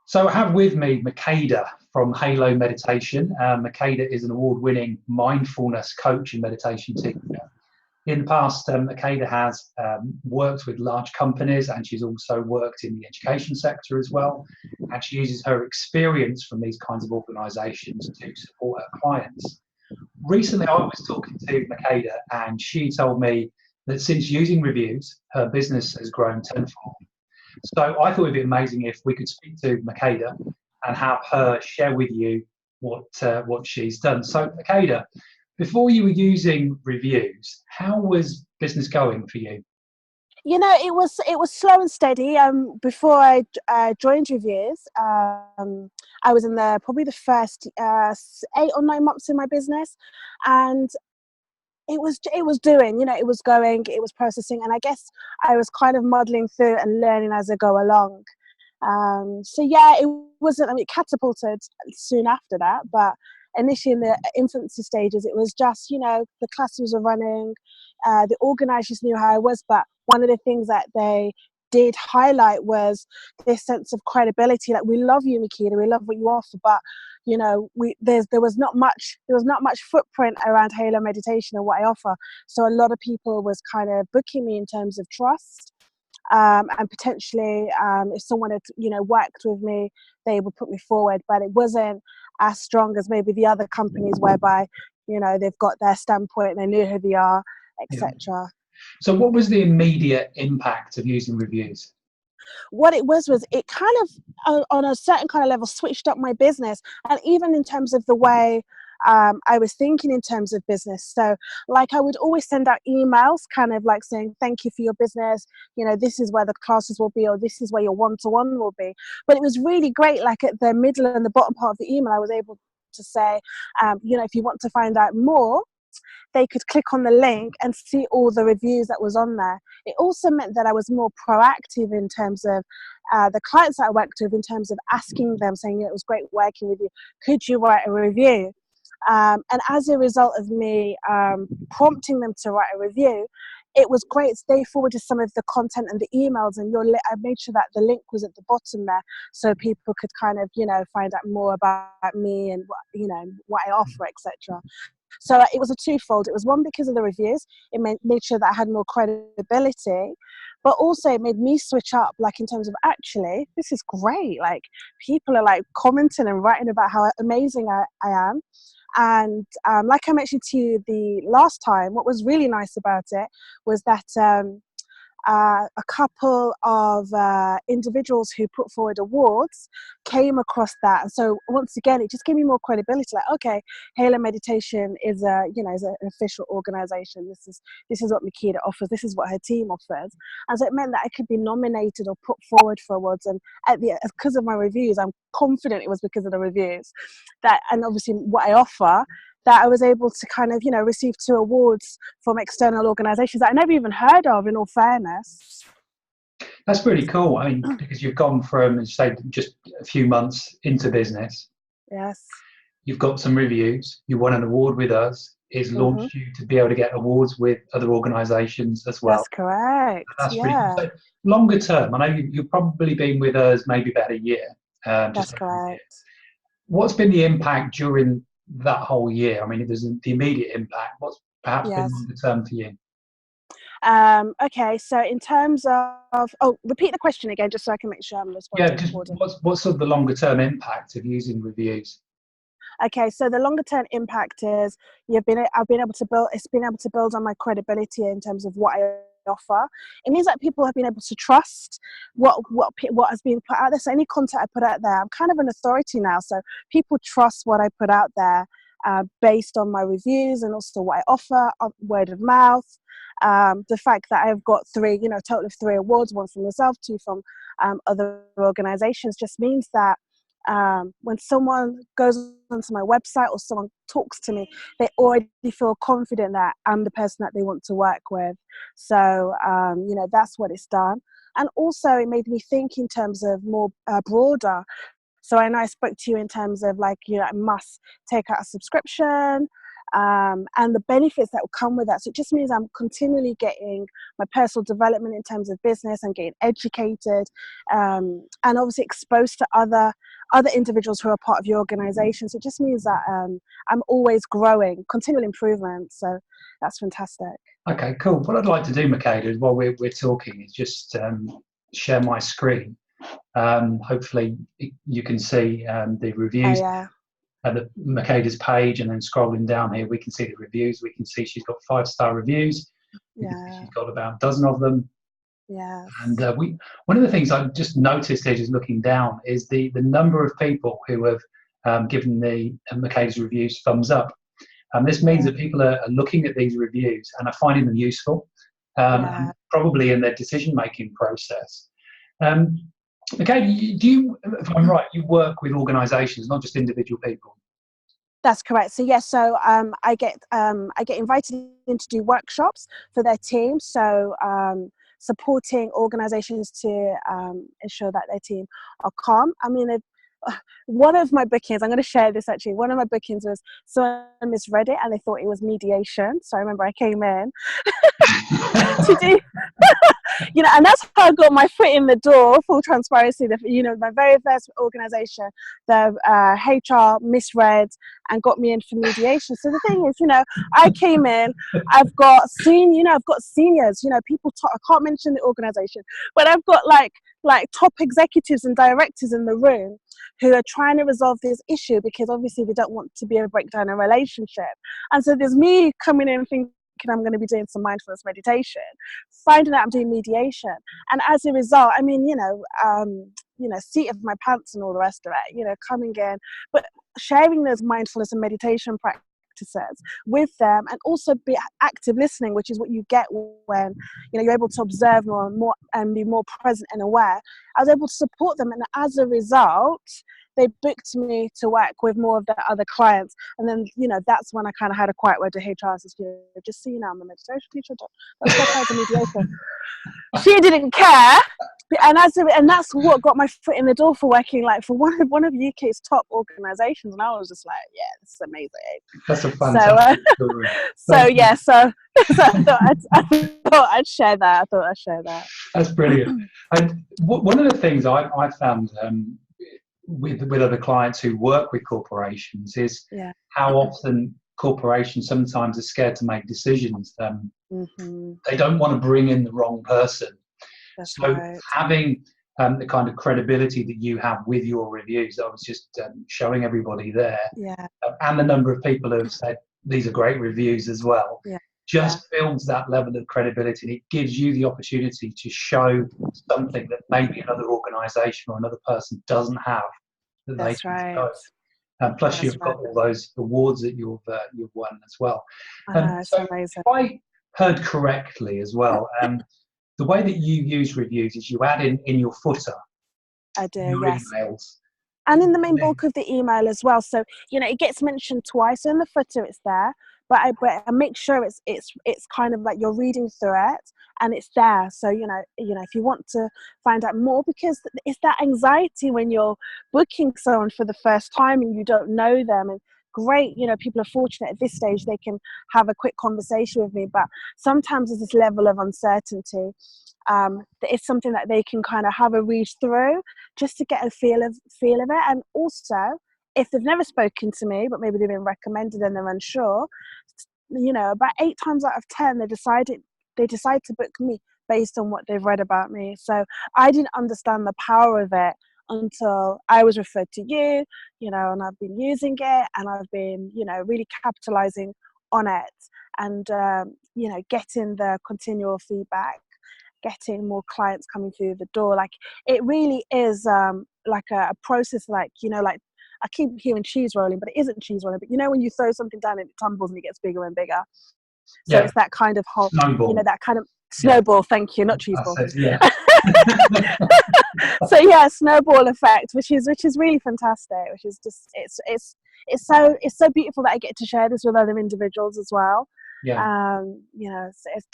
So I have with me Makeda from Halo Meditation. Makeda is an award-winning mindfulness coach and meditation teacher. In the past, Makeda has worked with large companies, and she's also worked in the education sector as well. And she uses her experience from these kinds of organisations to support her clients. Recently, I was talking to Makeda, and she told me that since using reviews, her business has grown tenfold. So I thought it'd be amazing if we could speak to Makeda and have her share with you what she's done. So Makeda, before you were using reviews, how was business going for you? It was slow and steady. Before I joined reviews, I was in probably the first 8 or 9 months in my business, and it was doing, it was going, it was processing, and I guess I was kind of muddling through and learning as I go along. So yeah, it wasn't. I mean, it catapulted soon after that, but initially in the infancy stages, it was just the classes were running, the organisers knew how I was, but one of the things that they did highlight was this sense of credibility. Like, we love you, Makeda, we love what you offer, but there was not much footprint around Halo Meditation and what I offer. So a lot of people was kind of booking me in terms of trust. And potentially, if someone had, worked with me, they would put me forward, but it wasn't as strong as maybe the other companies whereby, they've got their standpoint, they knew who they are, Yeah. etc. So what was the immediate impact of using reviews? What it was it kind of, on a certain kind of level, switched up my business, and even in terms of the way I was thinking in terms of business. So, like, I would always send out emails kind of like saying, thank you for your business, this is where the classes will be, or this is where your one-to-one will be. But it was really great, like at the middle and the bottom part of the email, I was able to say, if you want to find out more, they could click on the link and see all the reviews that was on there. It also meant that I was more proactive in terms of the clients that I worked with, in terms of asking them, saying, it was great working with you, could you write a review? And as a result of me prompting them to write a review, it was great. They forwarded some of the content and the emails, and I made sure that the link was at the bottom there, so people could kind of, find out more about me and what I offer, etc. So it was a twofold. It was one, because of the reviews, it made sure that I had more credibility, but also it made me switch up, like in terms of, actually, this is great. Like, people are like commenting and writing about how amazing I am. And like I mentioned to you the last time, what was really nice about it was that a couple of individuals who put forward awards came across that, and so once again it just gave me more credibility. Like, okay, Halo Meditation is is an official organization. This is what Makeda offers. This is what her team offers, and so it meant that I could be nominated or put forward for awards. And because of my reviews, I'm confident it was because of the reviews and obviously what I offer, that I was able to kind of, receive 2 awards from external organisations that I never even heard of, in all fairness. That's really cool. I mean, because you've gone from, say, just a few months into business. Yes. You've got some reviews. You won an award with us. It's launched you to be able to get awards with other organisations as well. That's correct. That's really cool. So, longer term, I know you've probably been with us maybe about a year. That's correct. What's been the impact during that whole year? I mean, if there's the immediate impact, what's perhaps been longer term for you? Okay, so in terms of, repeat the question again, just so I can make sure I'm responding. Yeah, just what's sort of the longer term impact of using reviews? Okay, so the longer term impact is I've been able to build on my credibility in terms of what I offer. It means that people have been able to trust what has been put out there. So any content I put out there, I'm kind of an authority now. So people trust what I put out there based on my reviews, and also what I offer, word of mouth. The fact that I've got 3, total of 3 awards, 1 from myself, 2 from other organizations, just means that when someone goes onto my website or someone talks to me, they already feel confident that I'm the person that they want to work with. So, that's what it's done. And also it made me think in terms of more broader. So I know I spoke to you in terms of, like, I must take out a subscription. and the benefits that will come with that. So it just means I'm continually getting my personal development in terms of business and getting educated, and obviously exposed to other individuals who are part of your organization. So it just means that I'm always growing, continual improvement. So that's fantastic. Okay, cool. What I'd like to do, Makeda, is while we're talking, is just share my screen. Hopefully you can see the reviews. Oh, yeah. At the Makeda's page, and then scrolling down here, we can see the reviews. We can see she's got 5-star reviews. Yeah. She's got about a dozen of them. Yeah. And one of the things I just noticed here, just looking down, is the number of people who have given the Makeda's reviews thumbs up. This means that people are looking at these reviews and are finding them useful, and probably in their decision-making process. Okay, do you, if I'm right, you work with organisations, not just individual people? That's correct. So yes, I get invited in to do workshops for their team. So supporting organisations to ensure that their team are calm. I mean, one of my bookings, I'm going to share this actually. One of my bookings was someone misread it and they thought it was mediation. So I remember I came in to do, and that's how I got my foot in the door. Full transparency, my very first organisation, the HR misread and got me in for mediation. So the thing is, I came in. I've got seniors. People. I can't mention the organisation, but I've got like top executives and directors in the room who are trying to resolve this issue because obviously they don't want to be a breakdown in a relationship. And so there's me coming in thinking I'm going to be doing some mindfulness meditation, finding out I'm doing mediation. And as a result, I mean, seat of my pants and all the rest of it, coming in, but sharing those mindfulness and meditation practices with them, and also be active listening, which is what you get when you're able to observe more and be more present and aware. I was able to support them, and as a result they booked me to work with more of their other clients. And then that's when I kind of had a quiet word to HR. Says, just so you know, I'm a meditation teacher. That's a mediation. She didn't care. And that's what got my foot in the door for working for one of UK's top organisations, and I was just like, yeah, this is amazing. That's a fantastic story. I thought I'd share that. That's brilliant. And one of the things I found with other clients who work with corporations is how often corporations sometimes are scared to make decisions. They don't want to bring in the wrong person. That's so right. Having the kind of credibility that you have with your reviews, I was just showing everybody there, and the number of people who have said these are great reviews as well, builds that level of credibility, and it gives you the opportunity to show something that maybe another organisation or another person doesn't have. That's right. Plus, you've got all those awards that you've won as well. So amazing. If I heard correctly as well, the way that you use reviews is you add in your footer. I do, your yes. emails. And in the main bulk of the email as well. So, it gets mentioned twice. So in the footer it's there, but I make sure it's kind of like you're reading through it and it's there. So, if you want to find out more, because it's that anxiety when you're booking someone for the first time and you don't know them, and great, people are fortunate at this stage, they can have a quick conversation with me, but sometimes there's this level of uncertainty. That it's something that they can kind of have a read through just to get a feel of it. And also, if they've never spoken to me, but maybe they've been recommended and they're unsure, about 8 times out of 10, they decide to book me based on what they've read about me. So I didn't understand the power of it until I was referred to you, and I've been using it, and I've been, really capitalizing on it, and, getting the continual feedback, getting more clients coming through the door. Like, it really is like a process, like I keep hearing cheese rolling, but it isn't cheese rolling. But when you throw something down and it tumbles and it gets bigger and bigger. So it's that kind of whole, snowball. That kind of snowball. Thank you, not cheese ball. So snowball effect, which is really fantastic. Which is just it's so beautiful that I get to share this with other individuals as well.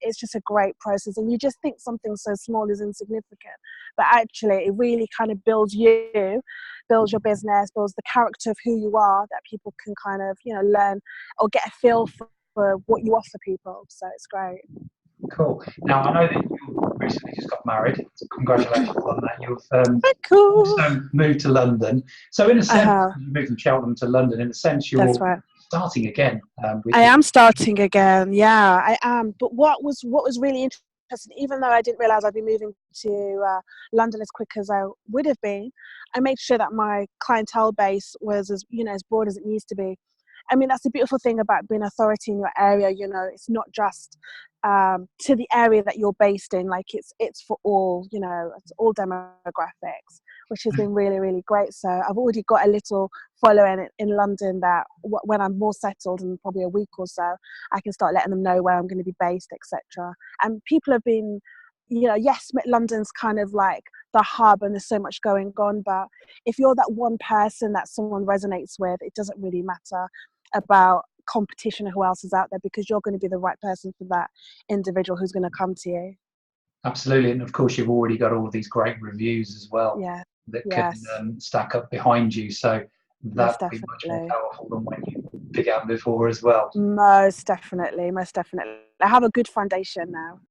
It's just a great process, and you just think something so small is insignificant, but actually it really kind of builds you builds your business, builds the character of who you are, that people can kind of, you know, learn or get a feel for what you offer people. So it's great. Cool. Now, I know that you recently just got married. So congratulations on that. You've Cool. also moved to London. So in a sense, Uh-huh. you moved from Cheltenham to London. In a sense, That's you're right. starting again. I am starting again. Yeah, I am. But what was really interesting, even though I didn't realize I'd be moving to London as quick as I would have been, I made sure that my clientele base was as, you know, as broad as it needs to be. I mean, that's the beautiful thing about being authority in your area. You know, it's not just to the area that you're based in. Like it's for all, you know, it's all demographics, which has been really, really great. So I've already got a little following in London that when I'm more settled in probably a week or so, I can start letting them know where I'm going to be based, etc. And people have been, you know, yes, London's kind of like the hub and there's so much going on, but if you're that one person that someone resonates with, it doesn't really matter about competition or who else is out there, because you're going to be the right person for that individual who's going to come to you. Absolutely. And of course, you've already got all of these great reviews as well Yeah. that Yes. can stack up behind you. So Most that'll be much more definitely. powerful than when you began before as well. Most definitely. Most definitely. I have a good foundation now.